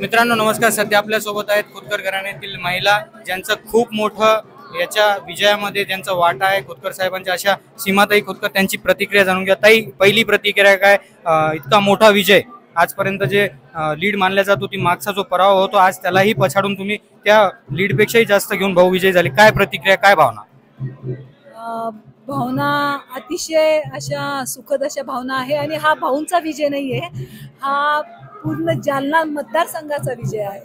मित्रांनो नमस्कार. सध्या आपल्या सोबत आहेत खोतकर घराण्यातील महिला, ज्यांचं खूप मोठं याच्या विजयामध्ये ज्यांचा वाटा आहे. खोतकर साहेबांच्या अशा सीमाताई खोतकर, त्यांची प्रतिक्रिया जाणून घ्या. ताई, पहिली प्रतिक्रिया काय? इतका मोठा विजय, आजपर्यंत जे लीड मानला जातो ती मागचा जो पराभव होतो, आज त्यालाही पछाडून तुम्ही त्या लीडपेक्षाही जास्त घेऊन भाऊ विजय झाले. काय प्रतिक्रिया, काय भावना? भावना अतिशय अशा सुखद अशा भावना आहे आणि हा भाऊंचा विजय नाहीये, हा पूर्ण जालना मतदारसंघाचा विजय आहे.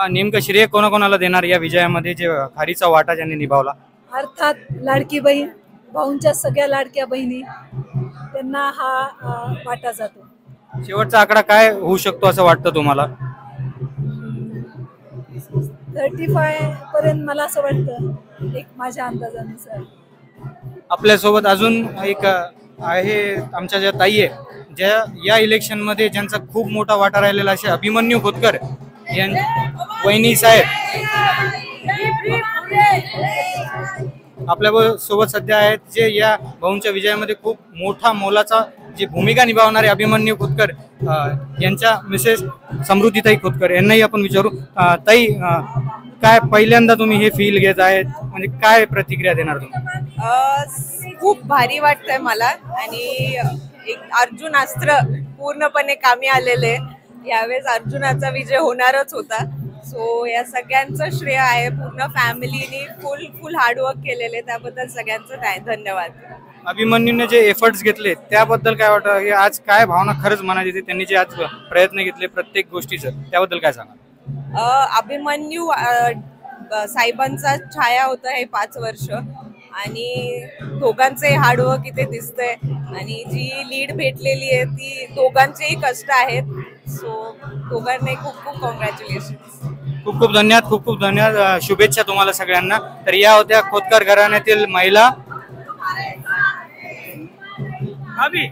नेमकं श्रेय कोणाकोणाला देणार या विजयामध्ये, जे खारीचा वाटा ज्यांनी निभावला? अर्थात लाडकी बहीण, भाऊंच्या सगळ्या लाडक्या बहिणी, त्यांना हा वाटा जातो. शेवटचा आकडा काय होऊ शकतो असं वाटतं तुम्हाला? 35 पर्यंत मला असं वाटतं, एक माझ्या अंदाजानुसार. आपल्यासोबत अजून एक आहे, आमच्या ज्या ताई आहे, ज्या या इलेक्शन मध्ये ज्यांचा खूप मोठा वाटा राहिलेला असे अभिमन्यू खोतकर वहिनी साहेब आपल्या सोबत सध्या आहेत, जे या भाऊंच्या विजयामध्ये खूप मोठा मोलाचा जी भूमिका निभावणारे अभिमन्यू खोतकर यांच्या मिसेस समृद्धीताई खोतकर यांनाही आपण विचारू. ताई, काय पहिल्यांदा तुम्ही हे फील घेत आहेत, म्हणजे काय प्रतिक्रिया देणार तुम्ही? खूप भारी वाटतंय मला आणि एक अर्जुन अस्त्र पूर्णपणे कामी आलेले. यावेळेस अर्जुनाचा विजय होणारच होता. सो या सगळ्यांचं श्रेय आहे, पूर्ण फॅमिलीने फुल हार्डवर्क केलेले, त्याबद्दल सगळ्यांचं धन्यवाद. अभिमन्यूने जे एफर्ट्स घेतले त्याबद्दल काय वाटतं? आज काय भावना खरंच मनात येते, त्यांनी जे आज प्रयत्न घेतले प्रत्येक गोष्टीचं, त्याबद्दल काय सांगा? अभिमन्यू साहेबांचा छाया होता हे 5 वर्ष आणि दोघांचे हार्डवर्क इथे दिसतंय आणि जी लीड भेटलेली आहे ती दोघांचेही कष्ट आहेत. सो दोघांना खूप खूप कॉंग्रॅच्युलेशन. खूप खूप धन्यवाद, खूप खूप धन्यवाद. शुभेच्छा तुम्हाला सगळ्यांना. तर या होत्या खोतकर घराण्यातील महिला. अभी